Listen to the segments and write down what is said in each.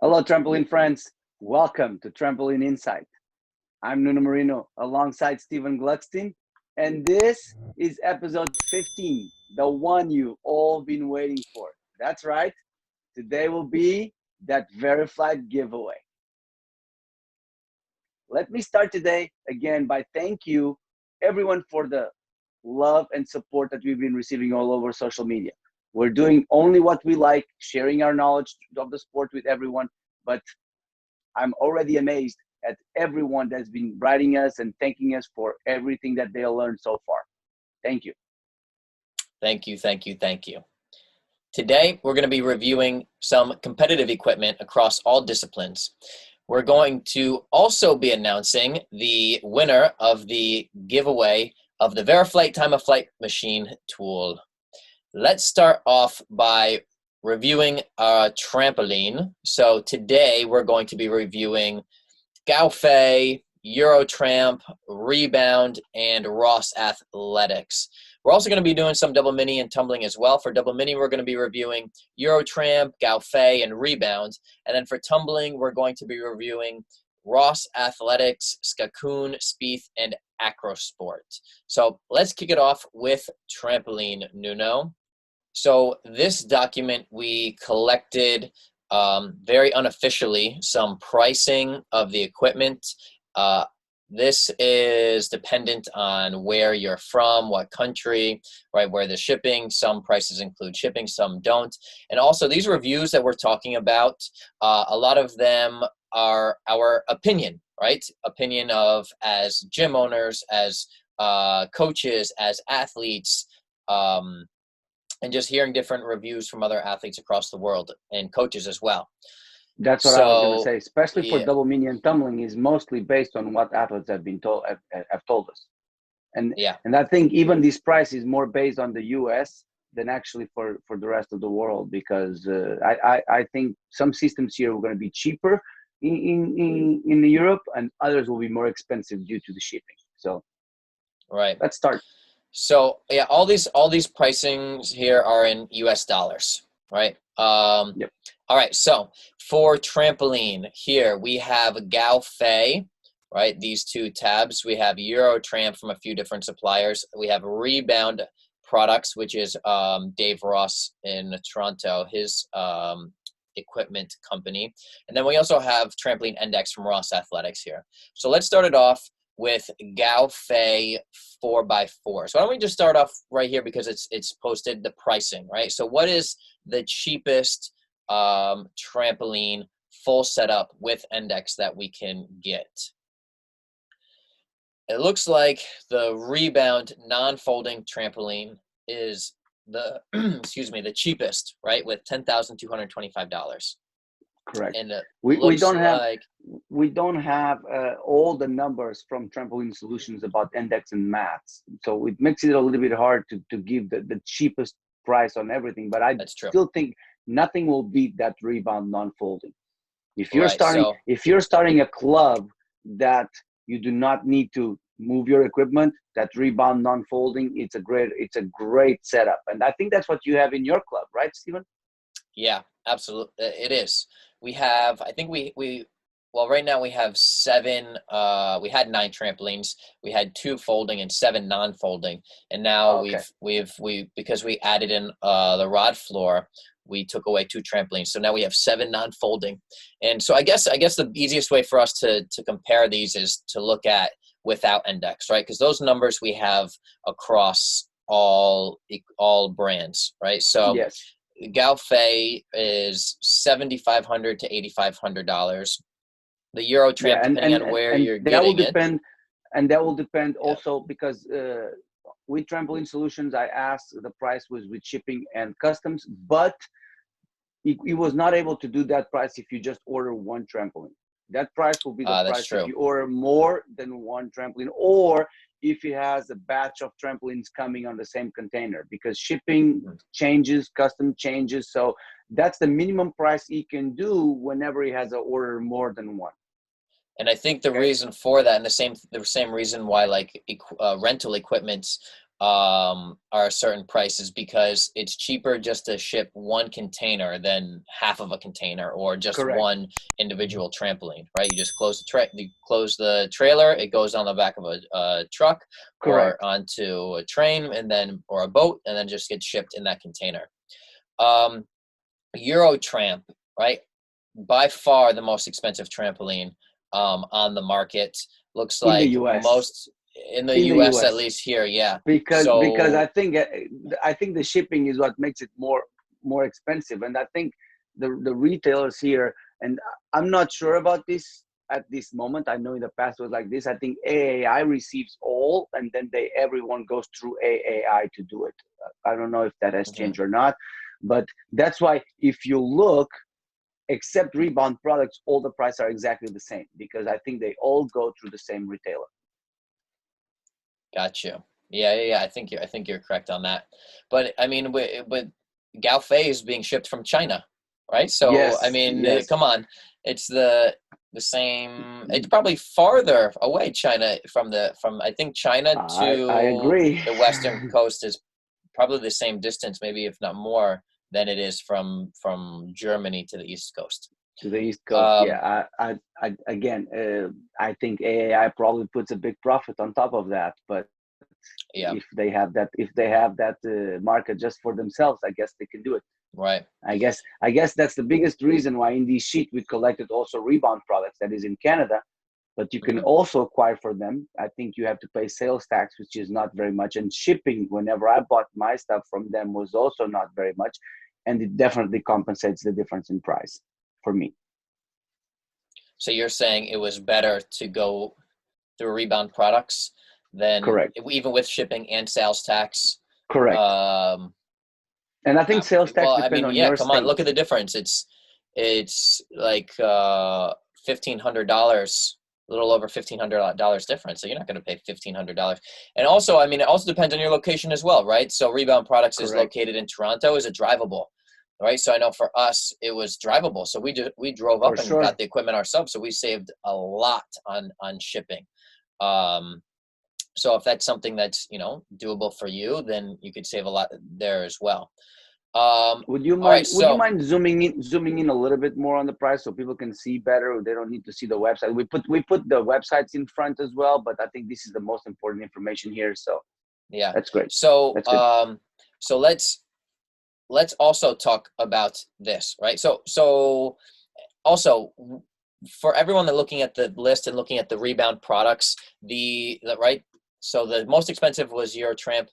Hello, trampoline friends. Welcome to Trampoline Insight. I'm Nuno Marino alongside Stephen Gluckstein, and this is episode 15, the one you all been waiting for. That's right. Today will be that Veriflite giveaway. Let me start today again by thank you everyone for the love and support that we've been receiving all over social media. We're doing only what we like, sharing our knowledge of the sport with everyone, but I'm already amazed at everyone that's been writing us and thanking us for everything that they learned so far. Thank you. Thank you. Today, we're going to be reviewing some competitive equipment across all disciplines. We're going to also be announcing the winner of the giveaway of the Veriflite Time-of-Flight machine tool. Let's start off by reviewing a trampoline. So today, we're going to be reviewing Giveaway, Eurotramp, Rebound, and Ross Athletics. We're also going to be doing some double mini and tumbling as well. For double mini, we're going to be reviewing Eurotramp, Giveaway, and Rebound. And then for tumbling, we're going to be reviewing Ross Athletics, Skakoon, Spieth, and Acrosport. So let's kick it off with trampoline, Nuno. So this document we collected very unofficially some pricing of the equipment. This is dependent on where you're from, what country, right, where the shipping. Some prices include shipping, some don't. And also these reviews that we're talking about, a lot of them are our opinion, right? Opinion of as gym owners, as coaches, as athletes, and just hearing different reviews from other athletes across the world and coaches as well. That's what I was going to say, especially for double mini and tumbling is mostly based on what athletes have been told have told us. And I think even this price is more based on the US than actually for the rest of the world, because I think some systems here are going to be cheaper in Europe and others will be more expensive due to the shipping. So let's start. So yeah, all these pricings here are in US dollars, right? Yep. All right, so for trampoline here, we have Giveaway, right? These two tabs. We have Eurotramp from a few different suppliers. We have Rebound Products, which is Dave Ross in Toronto, his equipment company. And then we also have Trampoline Index from Ross Athletics here. So let's start it off with Giveaway 4x4. So why don't we just start off right here because it's posted the pricing, right? So what is the cheapest trampoline full setup with index that we can get? It looks like the Rebound non-folding trampoline is the the cheapest, right, with $10,225. Correct. And we don't have all the numbers from Trampoline Solutions about index and mats, so it makes it a little bit hard to give the cheapest price on everything. But I still think nothing will beat that Rebound non-folding. If you're starting a club that you do not need to move your equipment, that Rebound non-folding, it's a great setup, and I think that's what you have in your club, right, Stephen? Yeah, absolutely, it is. We have, I think well, right now we have 7, we had 9 trampolines. We had 2 folding and 7 non-folding. And now we've because we added in the rod floor, we took away 2 trampolines. So now we have 7 non-folding. And so I guess the easiest way for us to compare these is to look at without index, right? Because those numbers we have across all brands, right? So yes. Giveaway is $7,500 to $8,500. The Eurotramp, depending on where you're getting it. And that will depend also because with Trampoline Solutions, I asked the price was with shipping and customs, but it was not able to do that price if you just order one trampoline. That price will be the price if you order more than one trampoline, or if it has a batch of trampolines coming on the same container, because shipping changes, custom changes. So that's the minimum price he can do whenever he has an order more than one. And I think the reason for that, and the same reason why like rental equipment are certain prices because it's cheaper just to ship one container than half of a container or just Correct. one individual trampoline, right? You just close the trailer, it goes on the back of a truck or Correct. onto a train and then or a boat and then just gets shipped in that container. Um, Eurotramp, right? By far the most expensive trampoline on the market. Looks In the like US. most in the In the US, at US. least here, yeah. Because So I think the shipping is what makes it more expensive, and I think the retailers here, and I'm not sure about this at this moment. I know in the past it was like this. I think AAI receives all, and then everyone goes through AAI to do it. I don't know if that has mhm, changed or not, but that's why if you look, except Rebound products, all the prices are exactly the same because I think they all go through the same retailer. got you. Yeah. I think you're correct on that. But I mean, with Gaofei is being shipped from China, right? So I Yes, mean, yes. come on, it's the same. It's probably farther away China from I think China I to agree. the western coast is probably the same distance, maybe if not more, than it is from Germany to the east coast. To the East Coast. Um, Yeah, I again, I think AAI probably puts a big profit on top of that. But yeah, if they have that market just for themselves, I guess they can do it. right. I guess that's the biggest reason why in this sheet we collected also Rebound products that is in Canada. But you can Mhm. also acquire for them. I think you have to pay sales tax, which is not very much, and shipping. Whenever I bought my stuff from them, was also not very much, and it definitely compensates the difference in price for me. So you're saying it was better to go through Rebound products than Correct. even with shipping and sales tax. Correct. Um, And I think sales tax well, I depend mean, on yeah, your come on, state. look at the difference. It's like $1,500, a little over $1,500 difference. So you're not going to pay $1,500. And also, I mean, it also depends on your location as well, right? So Rebound Products is Correct. located in Toronto. Is it drivable? Right. So I know for us it was drivable. So we drove For up and got sure. the equipment ourselves. So we saved a lot on shipping. Um, so if that's something that's doable for you, then you could save a lot there as well. All right. Would you So mind zooming in a little bit more on the price so people can see better? They don't need to see the website. We put the websites in front as well, but I think this is the most important information here. So yeah. that's great. So That's good. so let's also talk about this, right? So also for everyone that looking at the list and looking at the Rebound products, right. So the most expensive was Eurotramp,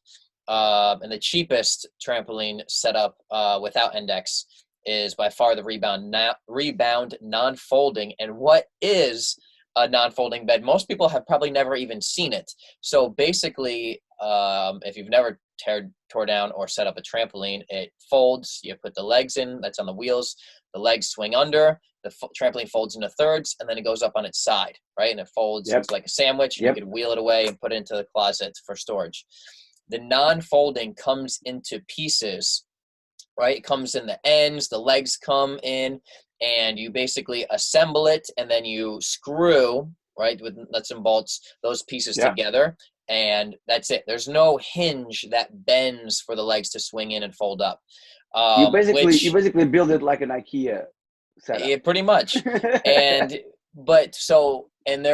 and the cheapest trampoline setup without index is by far the Rebound non-folding. And what is a non-folding bed? Most people have probably never even seen it. So basically, if you've never tore down or set up a trampoline, it folds. You put the legs in. That's on the wheels. The legs swing under. The trampoline folds into thirds, and then it goes up on its side, right? And it folds Yep. into like a sandwich, and you Yep. could wheel it away and put it into the closet for storage. The non-folding comes into pieces, right? It comes in the ends, the legs come in, and you basically assemble it, and then you screw, right, with nuts and bolts, those pieces Yeah. together, and that's it. There's no hinge that bends for the legs to swing in and fold up, You which basically build it like an IKEA setup. yeah, pretty much. And but so and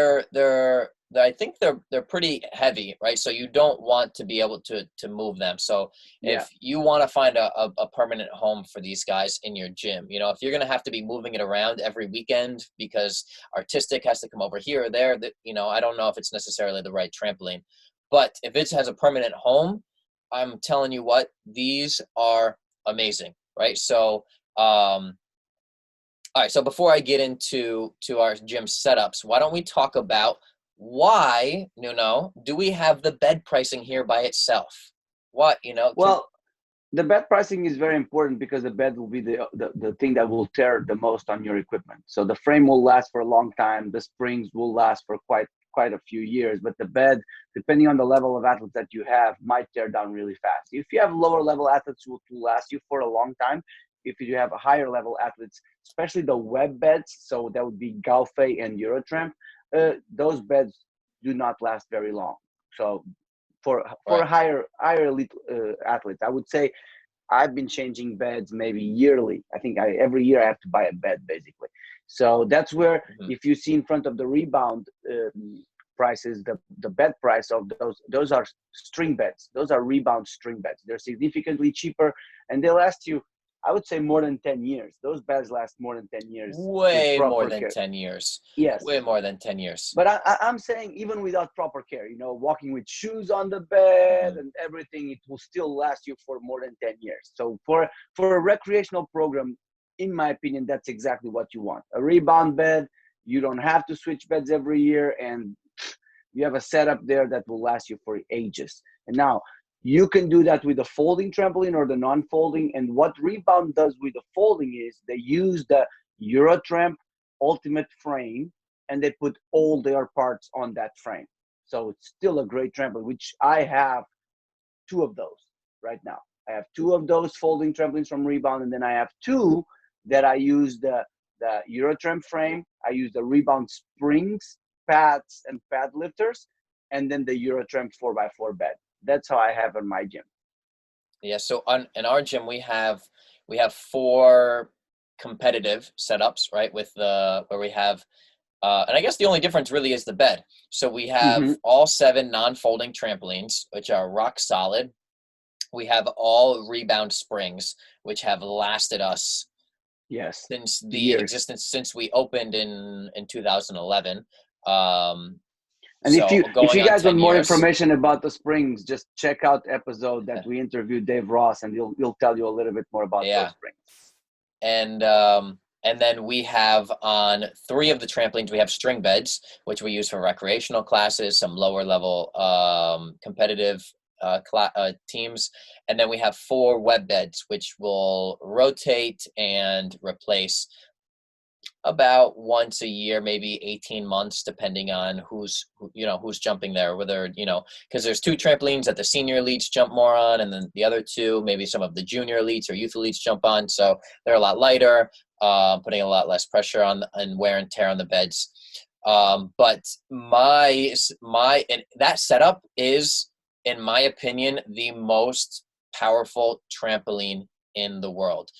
I think they're pretty heavy, right? So you don't want to be able to move them. So Yeah. if you want to find a permanent home for these guys in your gym, if you're gonna have to be moving it around every weekend because artistic has to come over here or there, that I don't know if it's necessarily the right trampoline. But if it has a permanent home, I'm telling you what, these are amazing, right? So all right, so before I get into our gym setups, why don't we talk about why, Nuno, do we have the bed pricing here by itself? What, Well, the bed pricing is very important because the bed will be the thing that will tear the most on your equipment. So the frame will last for a long time. The springs will last for quite a few years, but the bed, depending on the level of athletes that you have, might tear down really fast. If you have lower level athletes, will last you for a long time. If you have a higher level athletes, especially the web beds, so that would be Gaufey and Eurotramp, those beds do not last very long. So for Right. higher elite athletes. I would say I've been changing beds maybe yearly. I think every year I have to buy a bed basically. So that's where, Mhm. if you see in front of the rebound prices, the bed price of those are string beds. Those are rebound string beds. They're significantly cheaper, and they last you, I would say, more than 10 years. Those beds last more than 10 years with Way more proper than care. 10 years. Yes. Way more than 10 years. But I'm saying even without proper care, walking with shoes on the bed Mhm. and everything, it will still last you for more than 10 years. So for a recreational program, in my opinion, that's exactly what you want. A rebound bed, you don't have to switch beds every year, and you have a setup there that will last you for ages. And now you can do that with the folding trampoline or the non-folding. And what Rebound does with the folding is they use the Eurotramp Ultimate frame, and they put all their parts on that frame. So it's still a great trampoline, which I have two of those right now. I have two of those folding trampolines from Rebound, and then I have two that I use the Eurotramp frame. I use the Rebound springs, pads, and pad lifters, and then the Eurotramp 4x4 bed. That's how I have in my gym. Yeah, so in our gym we have four competitive setups, right? With the where we have and I guess the only difference really is the bed. So we have Mm-hmm. all 7 non-folding trampolines, which are rock solid. We have all rebound springs, which have lasted us Yes, since the years. existence since we opened in 2011. Um, And if so you going on guys want 10 more years. information about the springs, just check out the episode that we interviewed Dave Ross, and he'll tell you a little bit more about those Yeah. springs. And then we have on 3 of the trampolines, we have string beds, which we use for recreational classes, some lower level competitive teams. And then we have 4 web beds, which will rotate and replace about once a year, maybe 18 months, depending on who's jumping there, whether, because there's 2 trampolines that the senior elites jump more on, and then the other 2, maybe some of the junior elites or youth elites jump on. So they're a lot lighter, putting a lot less pressure on and wear and tear on the beds. But and that setup is, in my opinion, the most powerful trampoline in the world.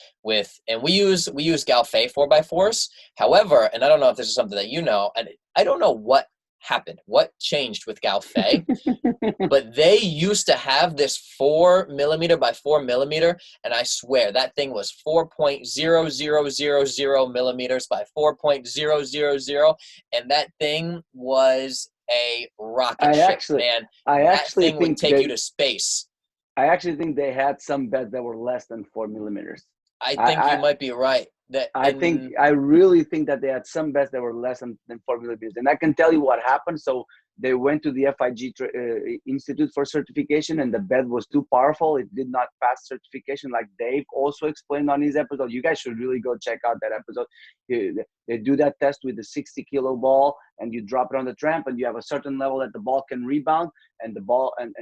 And we use Galfay 4x4s. However, and I don't know if this is something that and I don't know what happened, what changed with Galfay, but they used to have this 4mm by 4mm, and I swear that thing was 4.0000 millimeters by 4.000, and that thing was a rocket ship, man. I That actually thing would think take you to space. I actually think they had some beds that were less than 4 millimeters. I I, think you I, might be right. That in I really think that they had some beds that were less than 4 millimeters. And I can tell you what happened. So they went to the FIG Institute for certification, and the bed was too powerful. It did not pass certification, like Dave also explained on his episode. You guys should really go check out that episode. They do that test with the 60-kilo ball, and you drop it on the tramp, and you have a certain level that the ball can rebound, and the ball and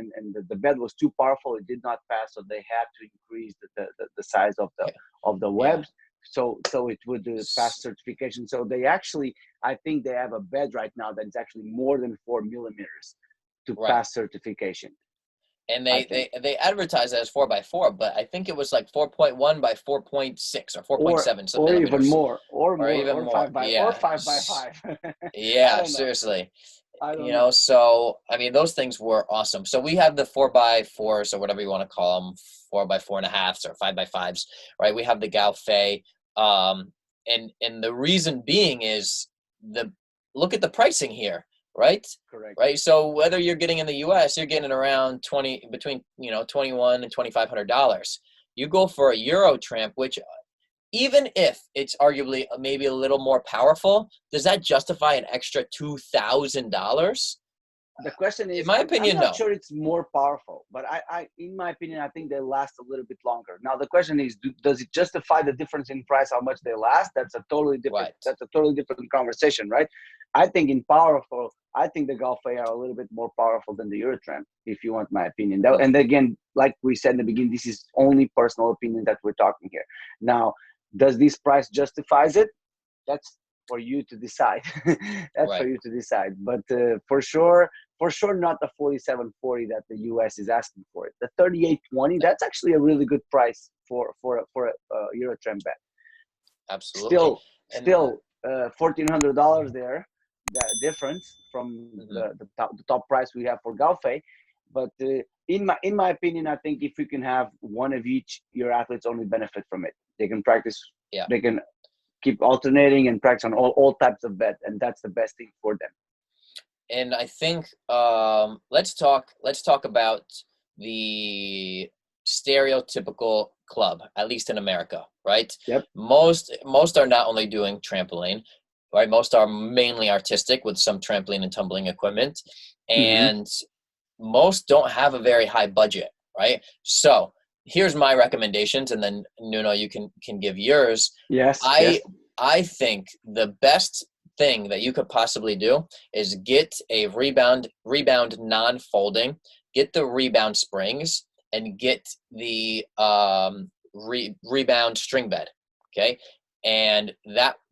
the bed was too powerful. It did not pass, so they had to increase the size of the yeah. webs, so it would pass certification. So they actually, I think they have a bed right now that is actually more than 4 millimeters to Right. pass certification. And they advertise it as 4x4, but I think it was like 4.1 by 4.6 or 4.7 or millimeters, even more, even or more. 5x5. I Yeah, don't know. seriously. I don't know. So I mean, those things were awesome. So we have the 4x4s, or whatever you want to call them, 4x4.5s or 5x5s, right? We have the Galfay, and the reason being is look at the pricing here, right? Correct. Right. So whether you're getting in the U.S., you're getting around between $21 and $2,500. You go for a Euro tramp, which, even if it's arguably maybe a little more powerful, does that justify an extra $2,000? The question is, In my I'm opinion, not no. sure it's more powerful, but in my opinion, I think they last a little bit longer. Now the question is, does it justify the difference in price, how much they last? That's a totally different. Right. That's a totally different conversation, right? I think I think the Galfay are a little bit more powerful than the Eurotramp, if you want my opinion. And again, like we said in the beginning, this is only personal opinion that we're talking here. Now, does this price justifies it? That's for you to decide. That's for Right. you to decide. But for sure, not the 4740 that the US is asking for it. The 3820, that's actually a really good price for a Eurotramp bet. Absolutely. Still, And $1,400 there, that difference from mhm. the top price we have for Galfei. But in my opinion, I think if you can have one of each, your athletes only benefit from it. They can practice, Yeah. they can keep alternating and practice on all types of bet, and that's the best thing for them. And I think let's talk about the stereotypical club, at least in America, right? Yep. Most are not only doing trampoline, right? Most are mainly artistic with some trampoline and tumbling equipment, Mm-hmm. and most don't have a very high budget, right? So here's my recommendations, and then Nuno, you can give yours. Yes. I Yes. I think the best thing that you could possibly do is get a rebound non-folding, get the rebound springs, and get the rebound string bed. Okay, and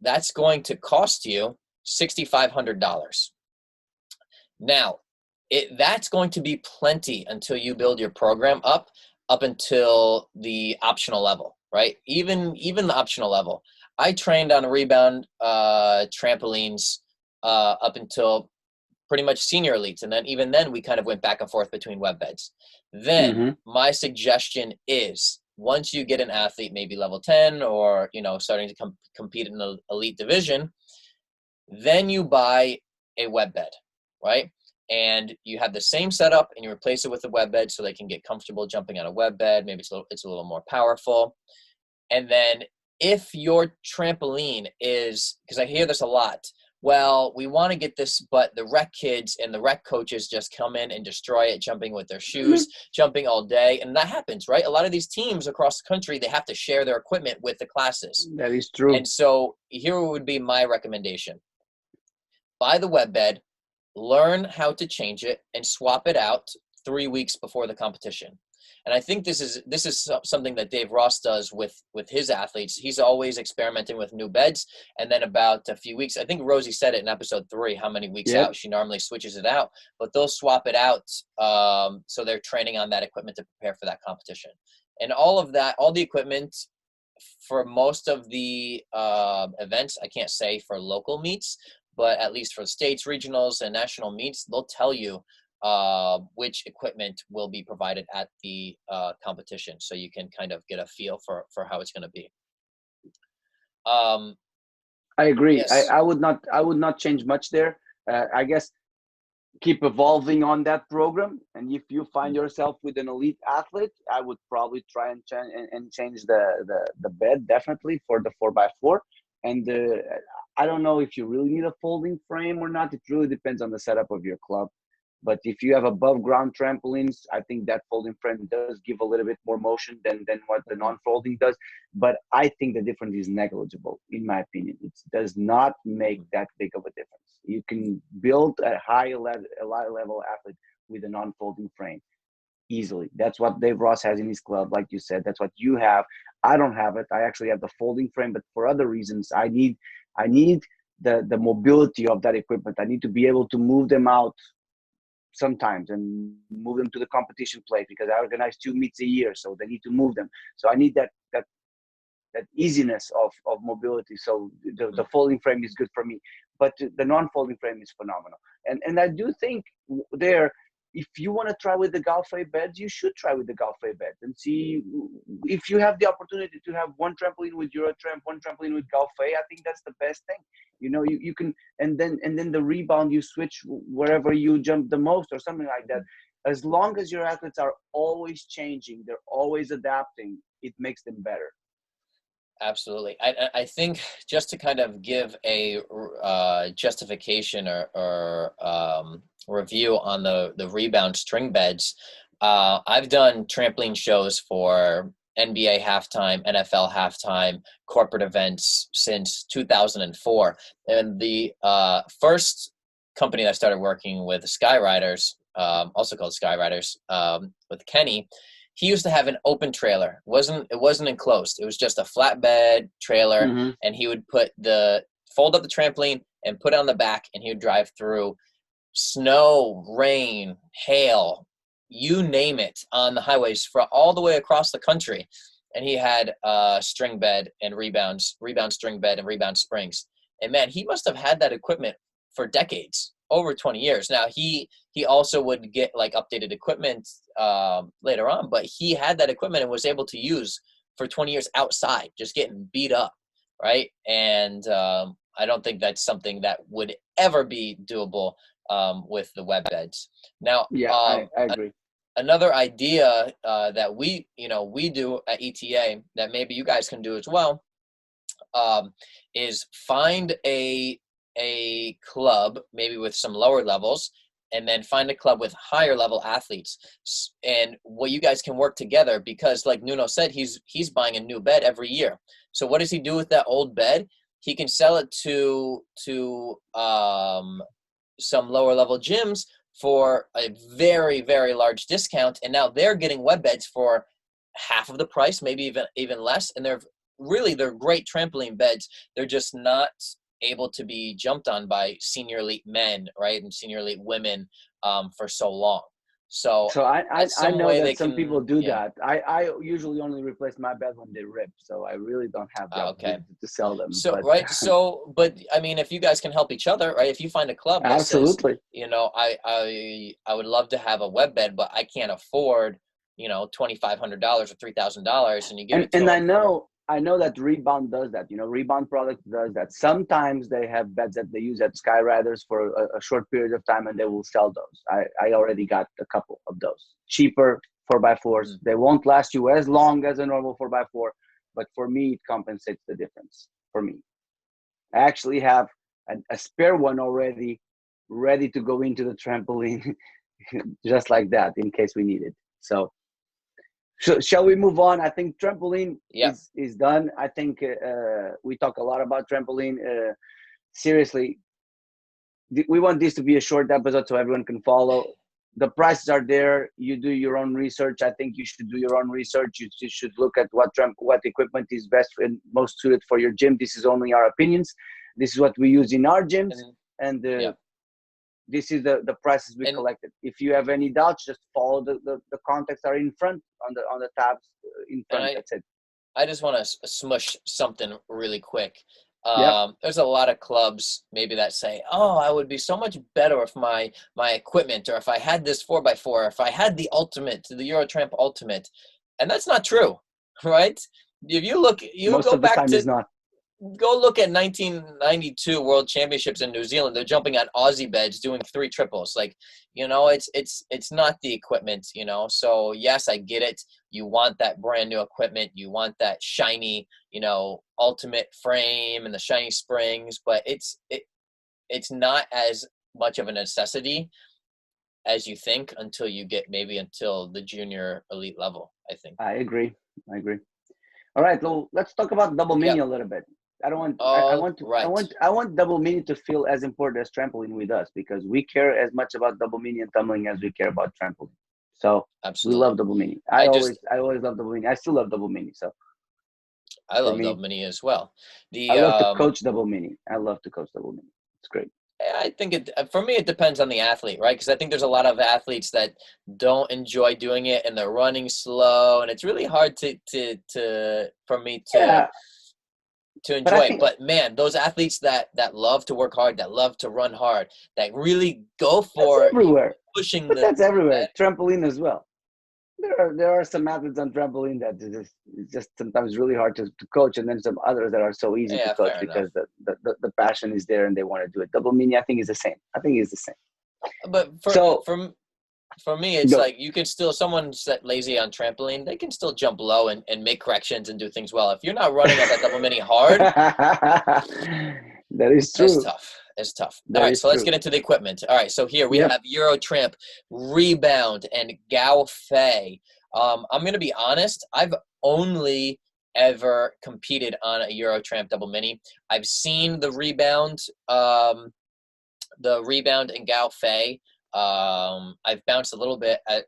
that's going to cost you $6,500. Now, that's going to be plenty until you build your program up until the optional level, right? Even the optional level. I trained on rebound trampolines up until pretty much senior elites, and then even then we kind of went back and forth between web beds. Then Mm-hmm. my suggestion is once you get an athlete, maybe level 10 or starting to compete in the elite division, then you buy a web bed, right? And you have the same setup and you replace it with a web bed so they can get comfortable jumping on a web bed. Maybe it's a little more powerful. And then if your trampoline is, because I hear this a lot, well, we want to get this, but the rec kids and the rec coaches just come in and destroy it, jumping with their shoes, jumping all day. And that happens, right? A lot of these teams across the country, they have to share their equipment with the classes. That is true. And so here would be my recommendation. Buy the web bed, learn how to change it, and swap it out 3 weeks before the competition. And I think this is something that Dave Ross does with his athletes. He's always experimenting with new beds. And then about a few weeks, I think Rosie said it in episode 3, how many weeks Yep. out she normally switches it out, but they'll swap it out. So they're training on that equipment to prepare for that competition. And all of that, all the equipment for most of the events, I can't say for local meets, but at least for states, regionals, and national meets, they'll tell you which equipment will be provided at the competition, so you can kind of get a feel for how it's going to be. I agree. Yes. I would not change much there. I guess keep evolving on that program, and if you find yourself with an elite athlete, I would probably try and change the bed, definitely, for the 4x4. And I don't know if you really need a folding frame or not. It really depends on the setup of your club. But if you have above ground trampolines, I think that folding frame does give a little bit more motion than what the non-folding does. But I think the difference is negligible, in my opinion. It does not make that big of a difference. You can build a high level athlete with a non-folding frame easily. That's what Dave Ross has in his club, like you said. That's what you have. I don't have it. I actually have the folding frame, but for other reasons. I need the mobility of that equipment. I need to be able to move them out sometimes and move them to the competition plate, because I organize 2 meets a year, so they need to move them. So I need that easiness of mobility. So the folding frame is good for me, but the non-folding frame is phenomenal. And I do think there, if you want to try with the Galfei beds, you should try with the Galfei bed and see if you have the opportunity to have one trampoline with Eurotramp, one trampoline with Galfei. I think that's the best thing. You can, and then the rebound, you switch wherever you jump the most or something like that. As long as your athletes are always changing, they're always adapting, it makes them better. Absolutely. I think just to kind of give a justification or review on the rebound string beds, I've done trampoline shows for NBA halftime, NFL halftime, corporate events since 2004. And the first company that I started working with, Skyriders, also called Skyriders, with Kenny, he used to have an open trailer. It wasn't enclosed. It was just a flatbed trailer, Mm-hmm. and he would put the fold up the trampoline and put it on the back, and he would drive through snow, rain, hail, you name it, on the highways for all the way across the country. And he had string bed and rebound string bed and rebound springs. And man, he must have had that equipment for decades, over 20 years. Now he also would get like updated equipment later on, but he had that equipment and was able to use for 20 years outside, just getting beat up, right? And I don't think that's something that would ever be doable with the web beds. Now, Yeah, I agree. Another idea that we do at ETA that maybe you guys can do as well is find a club maybe with some lower levels, and then find a club with higher level athletes. And what you guys can work together, because like Nuno said, he's buying a new bed every year. So what does he do with that old bed? He can sell it to some lower level gyms for a very, very large discount. And now they're getting web beds for half of the price, maybe even less. And they're great trampoline beds. They're just not able to be jumped on by senior elite men, right? And senior elite women for so long. So I know that some people do that. I usually only replace my bed when they rip, so I really don't have the opportunity to sell them. So right, but I mean, if you guys can help each other, right? If you find a club that absolutely says, you know, I would love to have a web bed, but I can't afford, you know, $2,500 or $3,000, and you give it to them. And I know that Rebound does that. You know, Rebound product does that. Sometimes they have beds that they use at Skyriders for a short period of time, and they will sell those. I already got a couple of those. Cheaper 4x4s. They won't last you as long as a normal 4x4, but for me, it compensates the difference for me. I actually have a spare one already ready to go into the trampoline just like that in case we need it. So shall we move on? I think trampoline is done. I think we talk a lot about trampoline. Seriously, we want this to be a short episode so everyone can follow. The prices are there. You do your own research. I think you should do your own research. You should look at what equipment is best and most suited for your gym. This is only our opinions. This is what we use in our gyms. And this is the prices we collected. If you have any doubts, just follow the contacts are in front on the tabs in front. That's it. I just want to smush something really quick. There's a lot of clubs maybe that say, oh, I would be so much better if my equipment, or if I had this 4x4, or if I had the Eurotramp Ultimate. And that's not true, right? If you look, go look at 1992 World Championships in New Zealand. They're jumping on Aussie beds, doing 3 triples. Like, you know, it's not the equipment, you know. So yes, I get it. You want that brand new equipment. You want that shiny, you know, ultimate frame and the shiny springs, but it's not as much of a necessity as you think until you get until the junior elite level, I think. I agree. All right, well, let's talk about double mini a little bit. I want double mini to feel as important as trampoline with us, because we care as much about double mini and tumbling as we care about trampoline. So absolutely, we love double mini. I always love double mini. I still love double mini. So I love double mini as well. I love to coach double mini. It's great. I think for me, it depends on the athlete, right? Because I think there's a lot of athletes that don't enjoy doing it and they're running slow, and it's really hard for me to enjoy it. But man, those athletes that love to work hard, that love to run hard, that really go for everywhere. Pushing that's everywhere. Trampoline as well. There are some athletes on trampoline that it's just sometimes really hard to coach, and then some others that are so easy to coach because the passion is there and they want to do it. Double mini, I think, is the same. But for me, it's like you can still, someone's that lazy on trampoline, they can still jump low and make corrections and do things well. If you're not running on that double mini hard, that is true. It's tough. All right, so let's get into the equipment. All right, so here we have Eurotramp, Rebound, and Giveaway. I'm going to be honest, I've only ever competed on a Eurotramp double mini. I've seen the Rebound and Giveaway. I've bounced a little bit I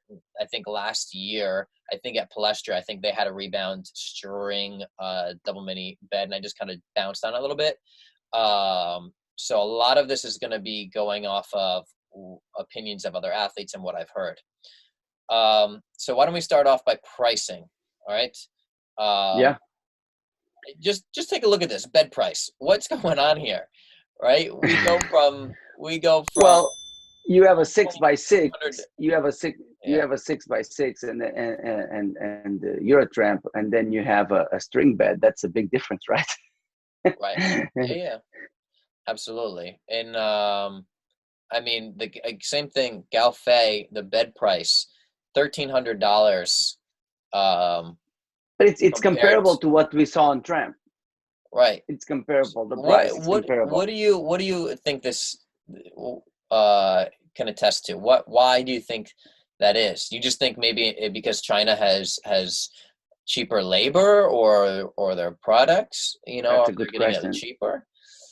think last year. I think at Palestra, I think they had a Rebound string double mini bed, and I just kind of bounced on it a little bit. So a lot of this is going to be going off of opinions of other athletes and what I've heard. So why don't we start off by pricing? All right. Yeah. Just take a look at this bed price. What's going on here? Right. We go from Well, you have a 6x6. 100. You have a six. You Yeah. have a 6x6 and Eurotramp, and then you have a string bed. That's a big difference, right? Right. Yeah. Absolutely. And I mean the same thing. Galfay, the bed price, $1,300. But it's Compared comparable to what we saw on Tramp. right. It's comparable. The price is comparable. What do you think this can attest to? Why do you think that is? You just think maybe because China has cheaper labor or their products, That's are a they good getting it question. cheaper?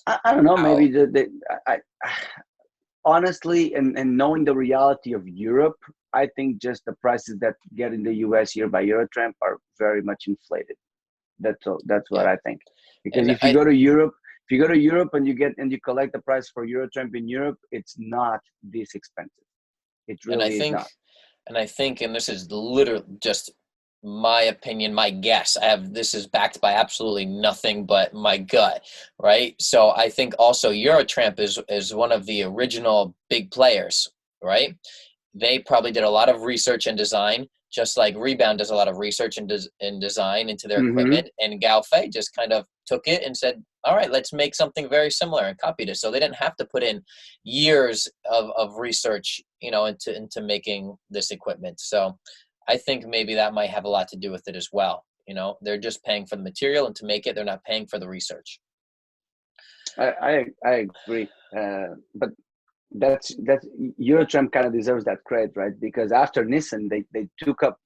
I don't know. How? Maybe I honestly, and knowing the reality of Europe, I think just the prices that get in the US here by Eurotramp are very much inflated. That's what Yeah. I think. Because And if you go to Europe, and you collect the price for Eurotramp in Europe, it's not this expensive. It and I really is not. think and this is literally just my opinion, my guess. This is backed by absolutely nothing but my gut, right? So I think also Eurotramp is one of the original big players, right? They probably did a lot of research and design, just like Rebound does a lot of research and design into their Mm-hmm. equipment. And Galfay just kind of took it and said, all right, let's make something very similar and copied it. So they didn't have to put in years of research, into making this equipment. So I think maybe that might have a lot to do with it as well. They're just paying for the material, and to make it, they're not paying for the research. I agree. But that's Eurotramp kind of deserves that credit, right? Because after Nissan, they took up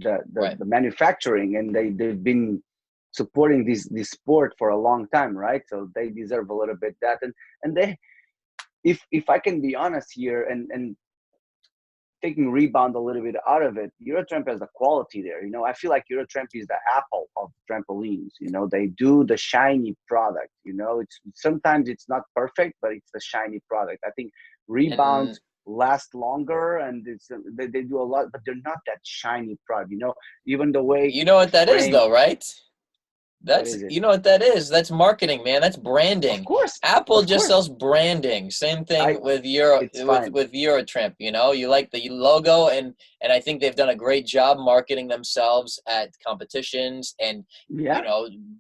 Right. the manufacturing, and they've been supporting this sport for a long time, right? So they deserve a little bit that, and they, if I can be honest here, and taking Rebound a little bit out of it, Eurotramp has the quality there. I feel like Eurotramp is the Apple of trampolines. They do the shiny product. It's sometimes it's not perfect, but it's the shiny product. I think And Rebound last longer, and they do a lot, but they're not that shiny product. Even the way you know the what that is, frame. though, right? What That's is it? you know what that is. That's marketing, man. That's Of branding. course, Apple of just course. sells branding. Same I thing with It's fine. Eurotramp. You like the logo, and I think they've done a great job marketing themselves at competitions and Yeah,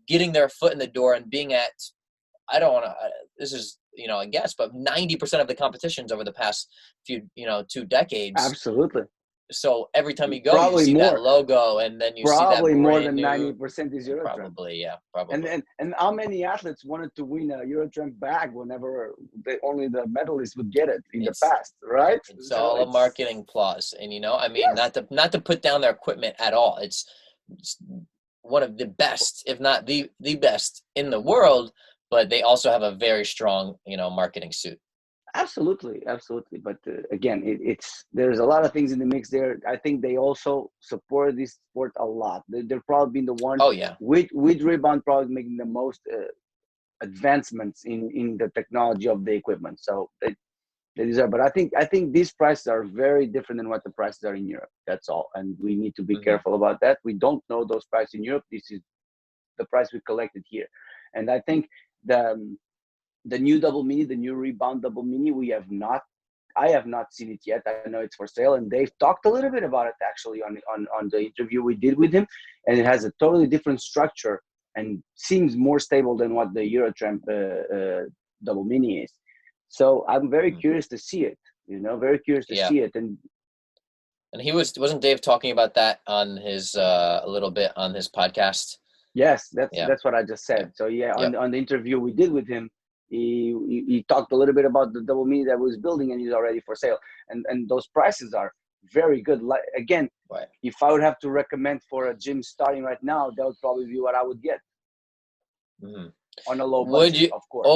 getting their foot in the door and being at. I don't want to. This is I guess, but 90% of the competitions over the past few 2 decades. absolutely. So every time you go, you Probably see that more. logo, and then you see that Probably more brand than new. 90% is Eurotramp. Probably, yeah, And, probably. and and how many athletes wanted to win a Eurotramp bag whenever only the medalists would get it in the It's past, right? it's So all a it's marketing plus, and I mean, yes, not to put down their equipment at all. It's one of the best, if not the best in the world, but they also have a very strong marketing suit. absolutely, absolutely. But again, it's there's a lot of things in the mix there. I think they also support this sport a lot. They're probably been the one Oh yeah. with Rebound probably making the most advancements in the technology of the equipment. So they deserve. But I think these prices are very different than what the prices are in Europe. That's all, and we need to be Hmm. careful about that. We don't know those prices in Europe. This is the price we collected here, and I think the new double mini, the new Rebound double mini, I have not seen it yet. I know it's for sale, and they've talked a little bit about it actually on the interview we did with him, and it has a totally different structure and seems more stable than what the Eurotramp double mini is. So I'm very curious to see it. Very curious to Yeah. see it. And And wasn't Dave talking about that on his a little bit on his podcast? yes, Yeah. that's what I just Yeah. said. So yeah, Yep. on the interview we did with him, he talked a little bit about the double mini that was building, and he's already for sale. And those prices are very good. Like again, Right. if I would have to recommend for a gym starting right now, that would probably be what I would get Mm-hmm. on a low Would budget, you of course.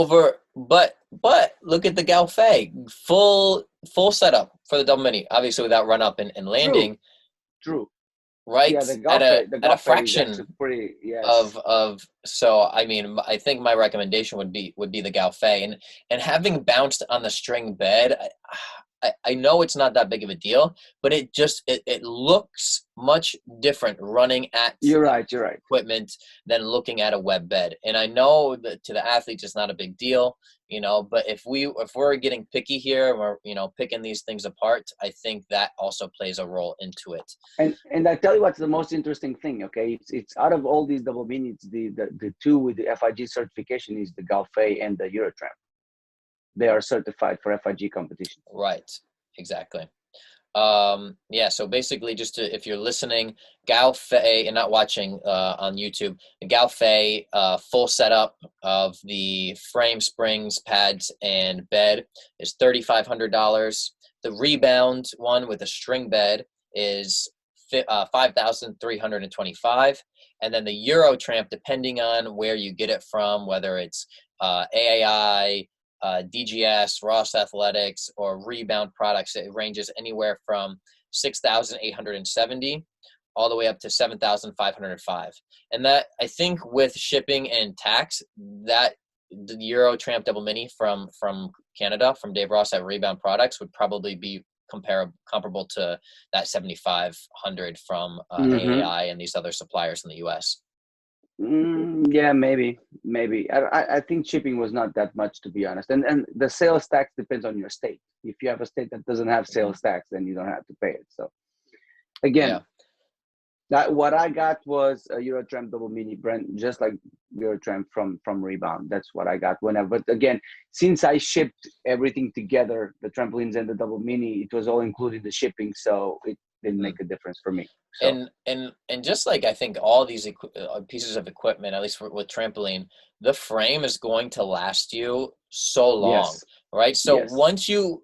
but look at the Galfay full setup for the double mini, obviously without run up and True, landing. true. right? Yeah, the At golf the a golf is fraction actually pretty, yes. of so I mean I think my recommendation would be the Galfay, and having bounced on the string bed, I know it's not that big of a deal, but it looks much different running at You're the right, you're right. equipment than looking at a web bed. And I know that to the athletes it's not a big deal, you know, but if we're getting picky here, or you know, picking these things apart, I think that also plays a role into it. And I tell you what's the most interesting thing, okay? It's out of all these double mini, it's the two with the FIG certification is the Galfay and the Eurotramp. They are certified for FIG competition. Right, exactly. Yeah, so basically just to, if you're listening, Galfay and not watching on YouTube, the Galfay full setup of the frame, springs, pads, and bed is $3,500. The Rebound one with a string bed is $5,325. And then the Eurotramp, depending on where you get it from, whether it's AAI, DGS, Ross Athletics, or Rebound products, it ranges anywhere from 6,870 all the way up to 7,505. And that, I think, with shipping and tax, that the Euro Tramp Double Mini from Canada, from Dave Ross at Rebound Products, would probably be comparable to that 7,500 from AAI and these other suppliers in the US. Yeah, maybe. I think shipping was not that much, to be honest. And the sales tax depends on your state. If you have a state that doesn't have sales tax, then you don't have to pay it. So again, what I got was a Eurotramp Double Mini brand, just like Eurotramp from Rebound. That's what I got whenever. But again, since I shipped everything together, the trampolines and the Double Mini, it was all included the shipping, so it didn't make a difference for me. So. And just like I think all these pieces of equipment, at least with trampoline, the frame is going to last you so long, Yes. right? So Yes. once you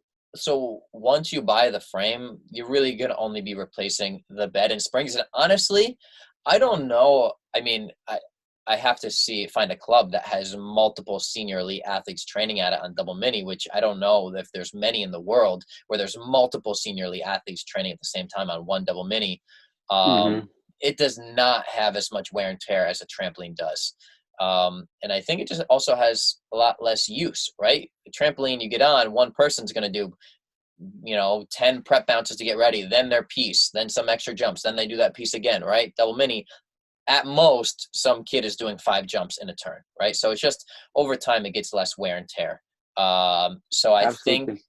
buy the frame, you're really gonna only be replacing the bed and springs. And honestly, I don't know. I mean, I have to find a club that has multiple senior elite athletes training at it on Double Mini, which I don't know if there's many in the world where there's multiple senior elite athletes training at the same time on one Double Mini. It does not have as much wear and tear as a trampoline does. And I think it just also has a lot less use, right? The trampoline you get on, one person's going to do, 10 prep bounces to get ready, then their piece, then some extra jumps, then they do that piece again, right? Double Mini, at most, some kid is doing 5 jumps in a turn, right? So it's just over time, it gets less wear and tear. So I think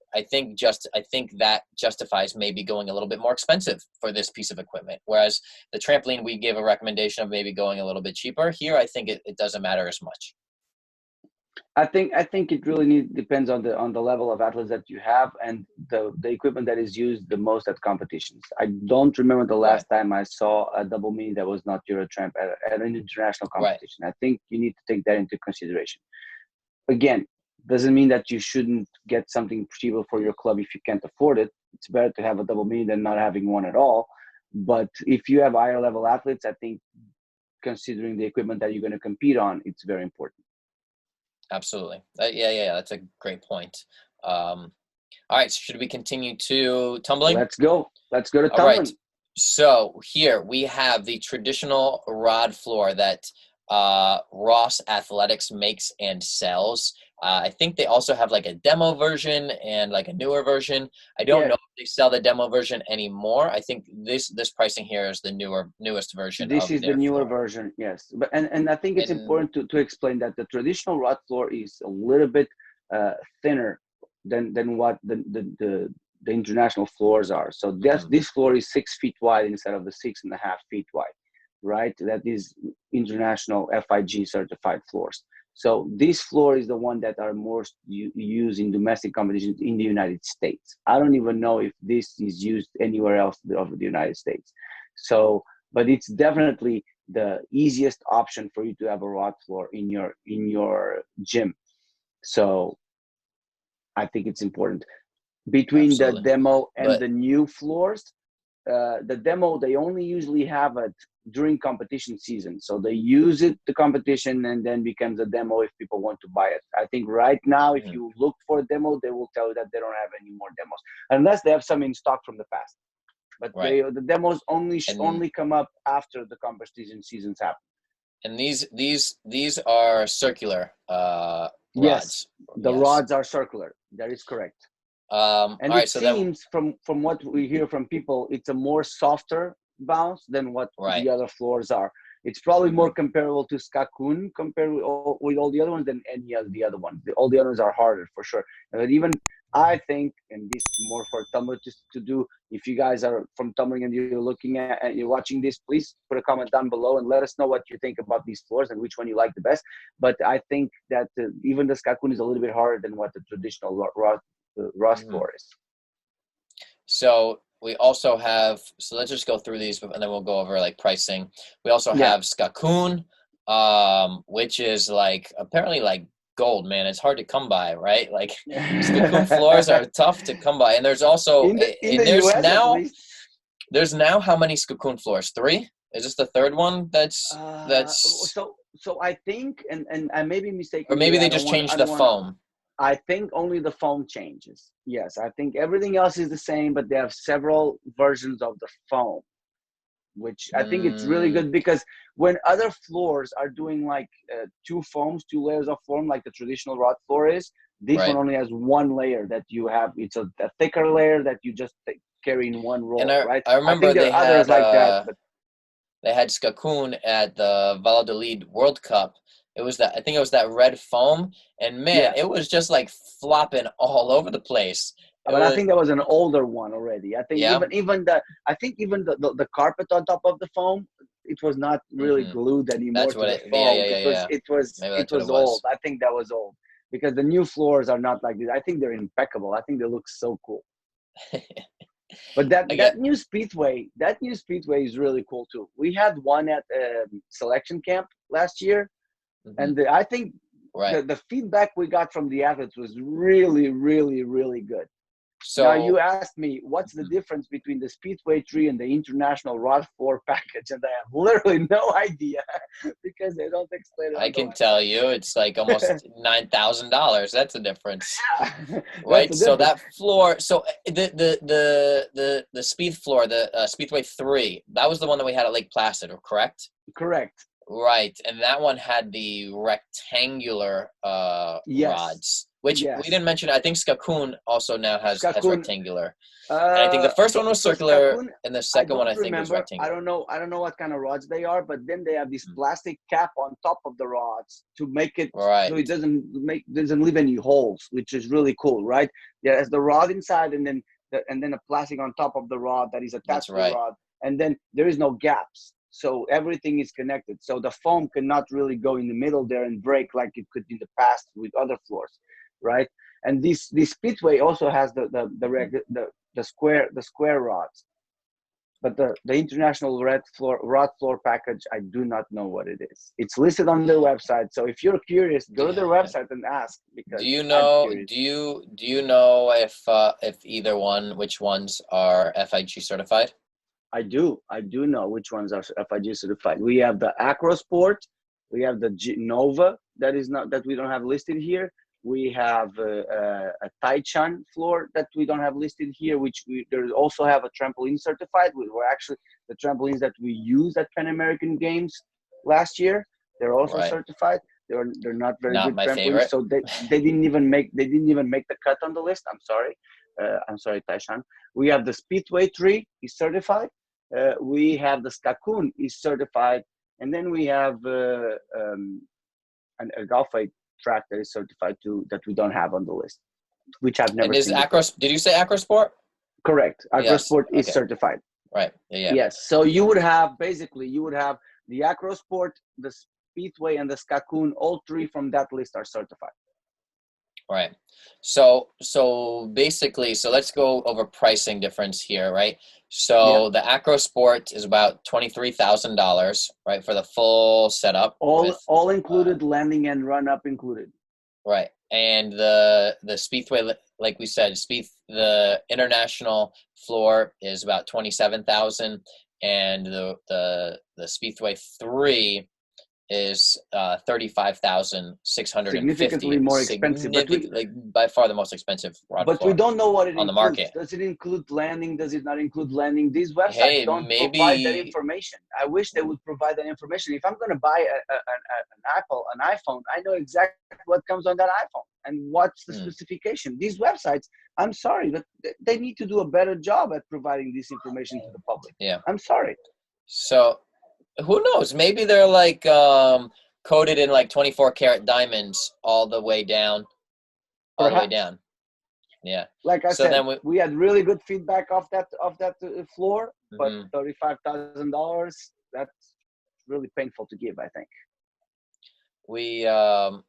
that justifies maybe going a little bit more expensive for this piece of equipment. Whereas the trampoline, we gave a recommendation of maybe going a little bit cheaper. Here, I think it doesn't matter as much. I think it really depends on the level of athletes that you have and the equipment that is used the most at competitions. I don't remember the last time I saw a Double Mini that was not Eurotramp at an international competition. Right. I think you need to take that into consideration. Again, doesn't mean that you shouldn't get something cheaper for your club if you can't afford it. It's better to have a Double Mini than not having one at all. But if you have higher level athletes, I think considering the equipment that you're going to compete on, it's very important. Absolutely. Yeah. That's a great point. All right. So should we continue to tumbling? Let's go to tumbling. All right. So here we have the traditional rod floor that Ross Athletics makes and sells. I think they also have like a demo version and like a newer version. I don't know if they sell the demo version anymore. I think this pricing here is the newest version. This is the newer version, yes. But and I think it's important to explain that the traditional rod floor is a little bit thinner than what the international floors are. So this floor is 6 feet wide instead of the 6.5 feet wide, right? That is international FIG certified floors. So this floor is the one that are most used in domestic competitions in the United States. I don't even know if this is used anywhere else of the United States. So, but it's definitely the easiest option for you to have a rod floor in your gym. So I think it's important. Between the demo and the new floors, the demo, they only usually have it during competition season. So they use it to competition and then becomes a demo if people want to buy it. I think right now, if you look for a demo, they will tell you that they don't have any more demos unless they have some in stock from the past. but Right. the demos only And only come up after the competition seasons happen. and these are circular Yes, rods. the Yes. rods are circular. That is correct. All And right. it So then, seems from what we hear from people, it's a more softer bounce than what right. the other floors are. It's probably Mhm. more comparable to Skakun compared with all the other ones than any of the other ones. All the others are harder for sure. But even I think, and this more for Tumblr to do, if you guys are from Tumbling and you're looking at and you're watching this, please put a comment down below and let us know what you think about these floors and which one you like the best. But I think that even the Skakun is a little bit harder than what the traditional Rust Mhm. floor is. So we also have, so let's just go through these and then we'll go over like pricing. We also Yeah. have Skakun, which is like apparently like gold, man. It's hard to come by, right? Like Skakun floors are tough to come by. And there's also, in and the US at least. there's now how many Skakun floors? 3? Is this the third one that's, So I think, and I may be or mistaken maybe here. they I don't just want. changed I the don't want to. foam. I think only the foam changes. Yes, I think everything else is the same, but they have several versions of the foam, which I think it's really Mm, good because when other floors are doing like 2 foams, 2 layers of foam, like the traditional rod floor is, this one right. only has 1 layer that you have. It's a thicker layer that you just carry in one And roll, right? I I remember think there are others like that, but they had Skakun at the Valladolid World Cup. It was that, I think it was that red foam, and man, yeah. it was just like flopping all over the place. It But I was, think that was an older one already. I think yeah. even the carpet on top of the foam, it was not really Hmm. glued anymore That's to what the it. Yeah, foam. yeah, yeah, yeah. Maybe It that's what it was old. was. I think that was old because the new floors are not like this. I think they're impeccable. I think they look so cool. But I get that new speedway is really cool too. We had one at selection camp last year, mhm, and I think right. the feedback we got from the athletes was really, really, really good. Now you So asked me what's the mhm. difference between the Speedway 3 and the International Rod 4 package, and I have literally no idea because they don't explain it I on the can tell website. you, it's like almost $9,000. That's a difference. Yeah, that's Right, the so difference. that floor, so the speed floor, the Speedway 3, that was the one that we had at Lake Placid, correct? Correct. Right, and that one had the rectangular Yes. rods, which we Yes. didn't mention. I think Skakun also now has Skakun. rectangular, and I think the first one was So circular, Skakun, and the I second one I don't think was remember. rectangular. I don't know what kind of rods they are, but then they have this Mm. plastic cap on top of the rods to make it so it Right, doesn't leave any holes, which is really cool, right? There's the rod inside, and then a plastic on top of the rod that is that's attached to the right. rod, and then there is no gaps, so everything is connected. So the foam cannot really go in the middle there and break like it could in the past with other floors, right? And this speedway also has the square rods, but the international rod floor package, I do not know what it is. It's listed on their website, so if you're curious, go to Do, their website and ask do because you I'm know? curious. Do you know if either one, which ones are FIG certified? I do know which ones are FIG certified. We have the Acrosport, we have the Nova that is not that we don't have listed here. We have a Taichan floor that we don't have listed here, which we there also have a trampoline certified. We were actually the trampolines that we used at Pan American Games last year. They're also Right, certified. They're not very not good my trampolines, favorite. so they didn't even make the cut on the list. I'm sorry, Taishan. We have the Speedway 3 is certified. We have the Skakun is certified, and then we have a Golfite track that is certified too that we don't have on the list, which I've And never is seen before. Acros? Did you say Acrosport? Correct. Yes. Acrosport is Okay. certified. Right. Yeah. Yes. So you would have the Acrosport, the Speedway, and the Skakun. All 3 from that list are certified. Right. So basically, so let's go over pricing difference here, right? Yeah. So the Acrosport is about $23,000, right, for the full setup with All included, landing and run up included. right. And the Speedway, like we said, the international floor is about 27,000, and the Speedway 3 is 35,650. Significantly more expensive, but like by far the most expensive rod but floor we don't know what it on the includes. market. Does it include landing? Does it not include landing? These websites Hey, don't provide that information. I wish they would provide that information. If I'm going to buy an iPhone, I know exactly what comes on that iPhone and what's the specification. These websites, I'm sorry, but they need to do a better job at providing this information to the public. Yeah. I'm sorry. So who knows? Maybe they're like coated in like 24 karat diamonds all the way down. All the way down. Yeah. Like I so said, then we had really good feedback off that floor, but $35,000, that's really painful to give, I think. We all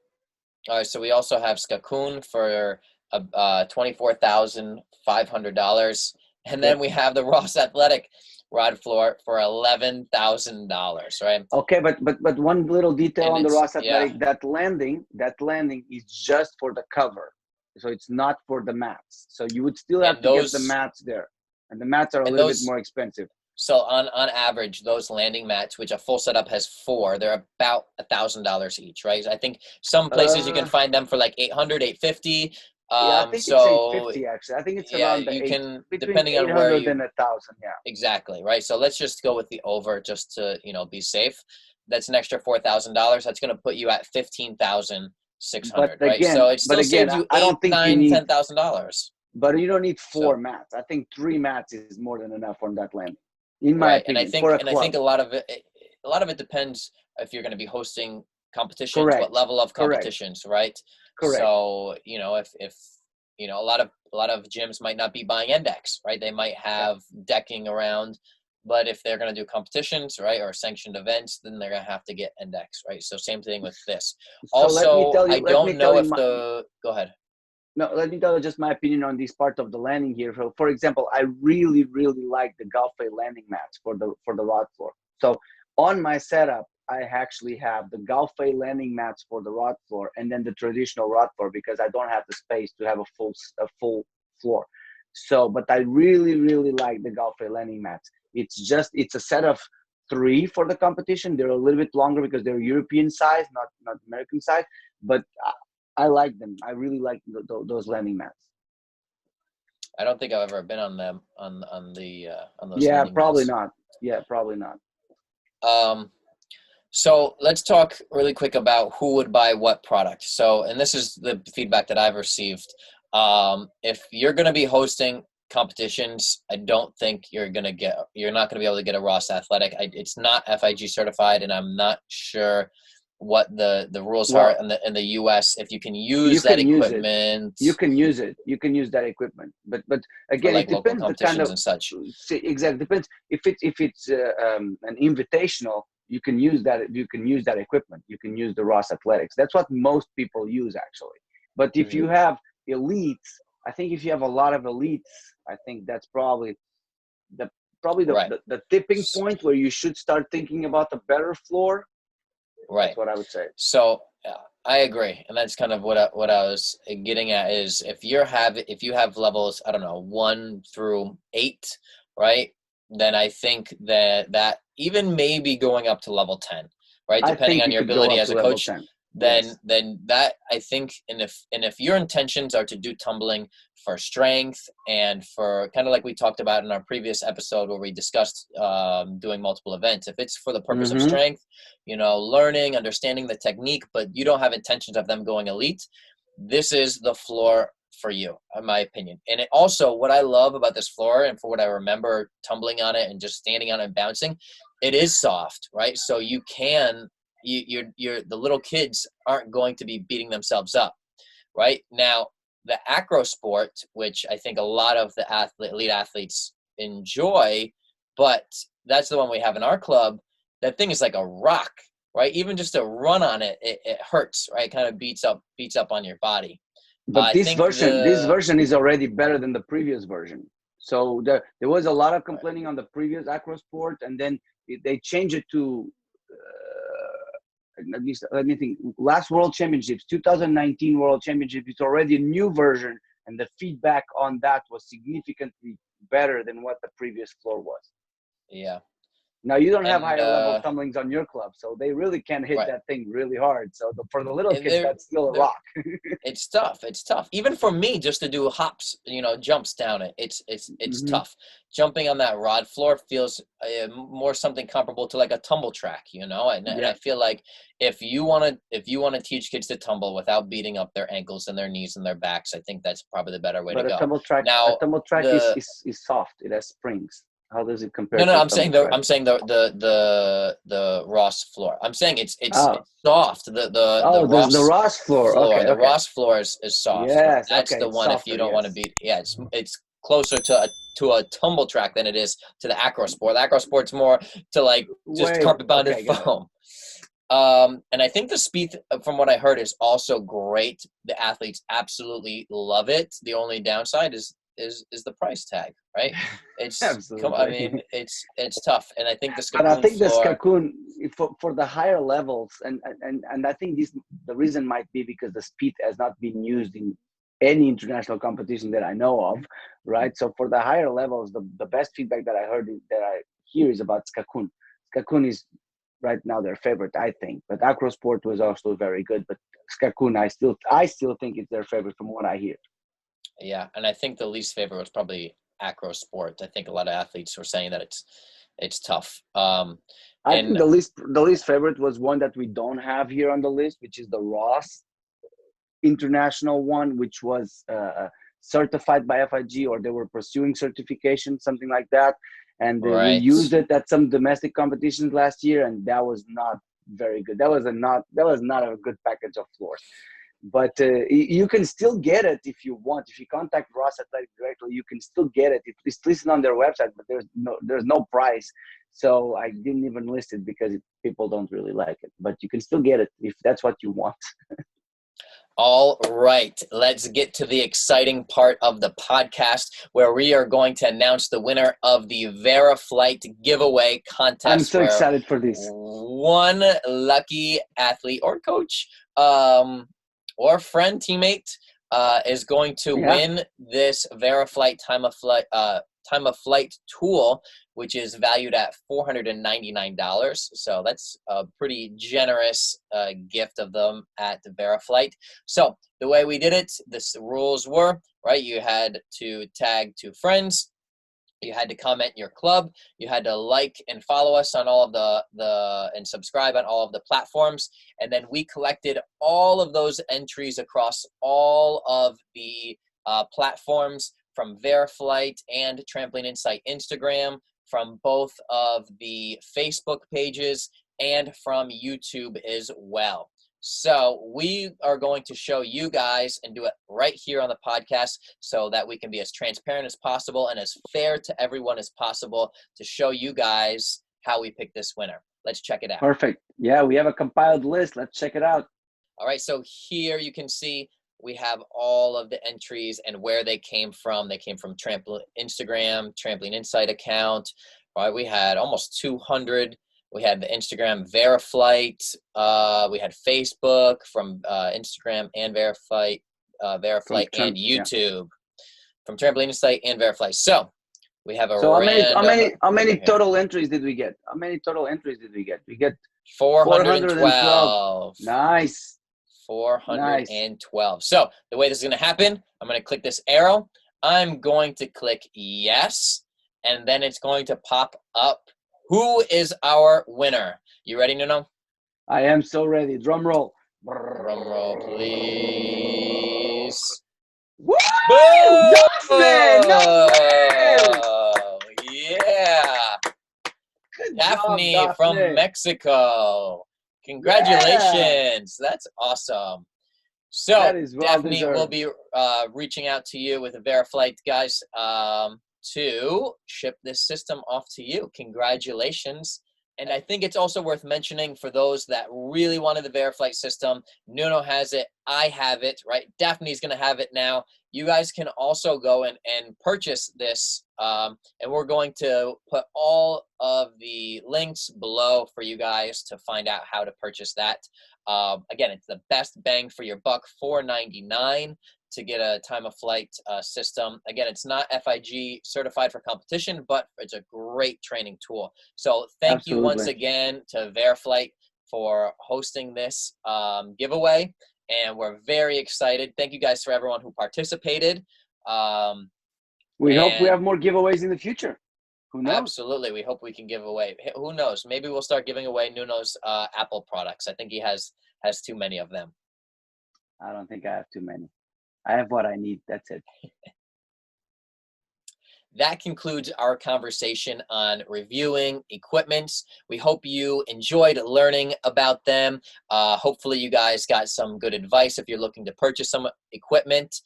right, so we also have Skakun for $24,500, and then we have the Ross Athletic rod floor for $11,000, right? Okay, but one little detail And on the it's- Ross Athletic, that landing is just for the cover, so it's not for the mats. So you would still have to get the mats there, and the mats are a little bit more expensive. So on average, those landing mats, which a full setup has 4, they're about $1,000 each, right? I think some places you can find them for like $800, $850. Yeah, I think so it's $850 actually. I think it's around the can between depending on where you and $1,000. Yeah, exactly, right. So let's just go with the over just to be safe. That's an extra $4,000. That's going to put you at $15,600, right? So it still saves you $8,000, $9,000, $10,000. But you don't need 4 mats. I think 3 mats is more than enough on that landing, in my opinion. And I think a lot of it depends if you're going to be hosting competitions, what level of competitions, right? Correct. So if a lot of gyms might not be buying index, right? They might have decking around, but if they're going to do competitions, right, or sanctioned events, then they're going to have to get index, right? So same thing with this. Also, I don't know if go ahead. No, let me tell you just my opinion on this part of the landing here. So, for example, I really, really like the Galway landing mats for the rod floor. So on my setup, I actually have the Galway landing mats for the rod floor, and then the traditional rod floor because I don't have the space to have a full floor. So, but I really, really like the Galway landing mats. It's a set of 3 for the competition. They're a little bit longer because they're European size, not American size, but I like them. I really like those landing mats. I don't think I've ever been on them on those. Yeah, probably not. Yeah, probably not. So let's talk really quick about who would buy what product. So, and this is the feedback that I've received. If you're going to be hosting competitions, I don't think you're not going to be able to get a Ross Athletic. It's not FIG certified, and I'm not sure what the rules are in the US. If you can use that equipment, you can use it. You can use that equipment, but again, like it depends local competitions and such. Exactly, depends. If it's an invitational, you can use that. You can use that equipment. You can use the Ross Athletics. That's what most people use actually. But if you have elites, I think if you have a lot of elites, I think that's probably the tipping point where you should start thinking about a better floor. Right. That's what I would say. So I agree, and that's kind of what I was getting at is if you have levels, I don't know, 1 through 8, right? Then I think that even maybe going up to level 10, right? Depending on your ability as a coach, then that I think, and if your intentions are to do tumbling for strength and for kind of like we talked about in our previous episode where we discussed doing multiple events, if it's for the purpose of strength, learning, understanding the technique, but you don't have intentions of them going elite, this is the floor for you, in my opinion. And it also, what I love about this floor, and for what I remember tumbling on it and just standing on it and bouncing, it is soft, right? So you can, the little kids aren't going to be beating themselves up, right? Now, the acro sport, which I think a lot of the elite athletes enjoy, but that's the one we have in our club, that thing is like a rock, right? Even just to run on it, it hurts, right? It kind of beats up on your body. But this version is already better than the previous version. So there was a lot of complaining on the previous acro sport, and then they changed it to let me think. Last World Championships, 2019 World Championship, it's already a new version, and the feedback on that was significantly better than what the previous floor was. Yeah. Now you don't have And higher level tumblings on your club, so they really can hit right. that thing really hard. So for the little And kids, that's still a rock. it's tough. It's tough. Even for me, just to do hops, jumps down it. It's tough. Jumping on that rod floor feels more something comparable to like a tumble track, And I feel like if you want to teach kids to tumble without beating up their ankles and their knees and their backs, I think that's probably the better way to go. A tumble track is soft. It has springs. How does it compare? No, I'm saying the Ross floor. I'm saying it's soft. The Ross floor. floor. Okay, the Ross floor is soft. Yes, That's okay, the it's one if softer, you don't want to yes. beat. Yeah, it's closer to a tumble track than it is to the acro sport. The acro sport's more to like just carpet bounded foam. And I think the speed, from what I heard, is also great. The athletes absolutely love it. The only downside is the price tag, right? It's absolutely. it's tough, and I think the But I think the floor, Skakun for the higher levels, and I think the reason might be because the speed has not been used in any international competition that I know of, right? So for the higher levels, the best feedback that I hear is about Skakun. Skakun is right now their favorite, I think. But Acrosport was also very good. But Skakun, I still think it's their favorite from what I hear. Yeah, and I think the least favorite was probably acro sport. I think a lot of athletes were saying that it's tough. I think the least favorite was one that we don't have here on the list, which is the Ross international one, which was certified by FIG, or they were pursuing certification, something like that. And we used it at some domestic competitions last year, and that was not very good. That was not a good package of floors. But you can still get it if you want. If you contact Ross Athletic directly, you can still get it. It's listed on their website, but there's no price. So I didn't even list it because people don't really like it. But you can still get it if that's what you want. All right, let's get to the exciting part of the podcast where we are going to announce the winner of the Veriflite Giveaway contest. I'm so excited for this. One lucky athlete or coach or friend, teammate is going to win this Veriflite Time of Flight tool, which is valued at $499. So that's a pretty generous gift of them at Veriflite. So the way we did it, the rules were, right, you had to tag 2 friends, you had to comment your club, you had to like and follow us on all of and subscribe on all of the platforms, and then we collected all of those entries across all of the platforms from Veriflite and Trampoline Insight Instagram, from both of the Facebook pages, and from YouTube as well. So we are going to show you guys and do it right here on the podcast so that we can be as transparent as possible and as fair to everyone as possible to show you guys how we pick this winner. Let's check it out. Perfect. Yeah, we have a compiled list. Let's check it out. All right, so here you can see we have all of the entries and where they came from. They came from Instagram, Trampoline Insight account. Right, we had almost 200. We had the Instagram Veriflite. We had Facebook from Instagram and Veriflite and YouTube from Trampoline Insight and Veriflite. So we have how many total entries did we get? How many total entries did we get? We get 412. Nice. 412. So the way this is going to happen, I'm going to click this arrow. I'm going to click yes, and then it's going to pop up. Who is our winner? You ready, Nuno? I am so ready. Drum roll. Drum roll, please. Woo! Daphne! No way! Yeah. Good Daphne job, from Mexico. Congratulations. Yeah. That's awesome. So Daphne will be reaching out to you with a Veriflite, guys, to ship this system off to you. Congratulations. And I think it's also worth mentioning for those that really wanted the Veriflite system, Nuno has it, I have it, right? Daphne's going to have it now. You guys can also go and purchase this, and we're going to put all of the links below for you guys to find out how to purchase that. Again, it's the best bang for your buck, $4.99 to get a time of flight system. Again, it's not FIG certified for competition, but it's a great training tool. So thank you once again to Veriflite for hosting this giveaway. And we're very excited. Thank you guys for everyone who participated. We hope we have more giveaways in the future. Who knows? Absolutely. We hope we can give away. Who knows? Maybe we'll start giving away Nuno's Apple products. I think he has too many of them. I don't think I have too many. I have what I need. That's it. That concludes our conversation on reviewing equipments. We hope you enjoyed learning about them. Hopefully you guys got some good advice if you're looking to purchase some equipment.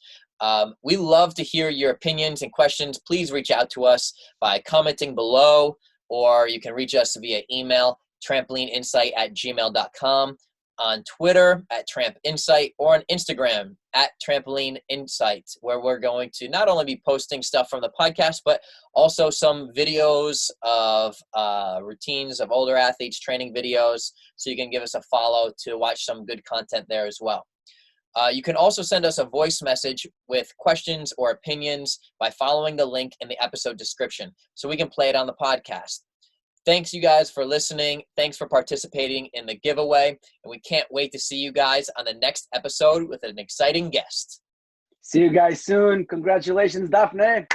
We love to hear your opinions and questions. Please reach out to us by commenting below, or you can reach us via email, trampolineinsight@gmail.com, on Twitter @trampinsight, or on Instagram @trampolineinsight, where we're going to not only be posting stuff from the podcast, but also some videos of routines of older athletes, training videos, so you can give us a follow to watch some good content there as well. You can also send us a voice message with questions or opinions by following the link in the episode description, so we can play it on the podcast. Thanks, you guys, for listening. Thanks for participating in the giveaway. And we can't wait to see you guys on the next episode with an exciting guest. See you guys soon. Congratulations, Daphne.